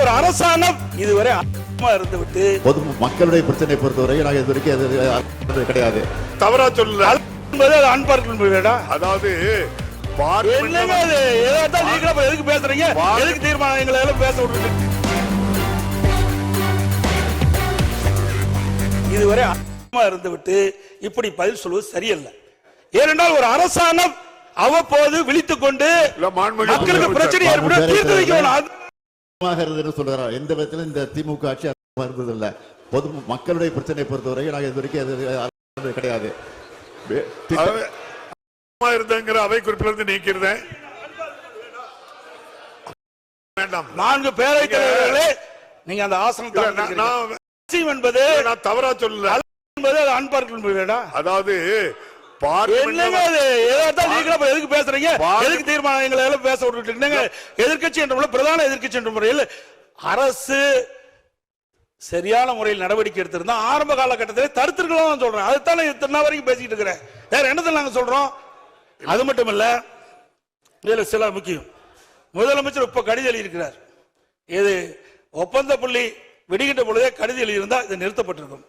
ஒரு அரசாங்கம் இதுவரை இருந்து விட்டு பொது மக்களுடைய பிரச்சனை பொறுத்தவரை நாங்கள் இதுவரைக்கும் கிடையாது. தவறா சொல்லல என்பது அன்பார்க்க. அதாவது என்னங்க அது ஏதாவது நீங்க எதுக்கு பேசுறீங்க? எதுக்கு தீர்மானம் எங்களை எல்லாம் பேச விட்டுட்டு இதுவரை இருந்து விட்டு இப்படி பதில் சொல்வது சரியல்ல. ஏனென்றால் ஒரு அரசாங்கம் அவ்வப்போது விழித்துக் கொண்டு மக்களுக்கு பிரச்சனை ஏற்படும் தீர்த்து வைக்கணும் சொல்றாரு. எந்த விதத்திலும் இந்த திமுக ஆட்சி இருந்ததில்லை. பொது மக்களுடைய பிரச்சனை பொறுத்தவரை நாங்கள் இதுவரைக்கும் கிடையாது. இருந்தங்கிற அவை குறிப்பிலிருந்து நீக்கிறேன். வேண்டாம். 4 பேரவைத் தலைவர்களே நீங்க அந்த ஆசனம் என்பது நான் தவறா சொல்லல என்பது அன்பார்க்க. அதாவது எதுக்கு பேசுறீங்க? எதுக்கு தீர்மானம் எங்களை எல்லாம் பேச விட்டுட்டு எதிர்கட்சி என்ற பிரதான எதிர்கட்சி என்ற முறையில் அரசு சரியான முறையில் நடவடிக்கை எடுத்திருந்தா ஆரம்ப காலகட்டத்தில் தடுத்திருக்கலாம் சொல்றேன். அதுதான் இத்தனை வரைக்கும் பேசிட்டு இருக்கிறேன். வேற என்னத்தை நாங்க சொல்றோம்? அது மட்டும் இல்ல, இதுல சில முக்கியம். முதலமைச்சர் இப்ப கடிதம் எழுதியிருக்கிறார். இது ஒப்பந்த புள்ளி விடுகின்ற பொழுதே கடிதம் எழுதியிருந்தா இது நிறுத்தப்பட்டிருக்கும்.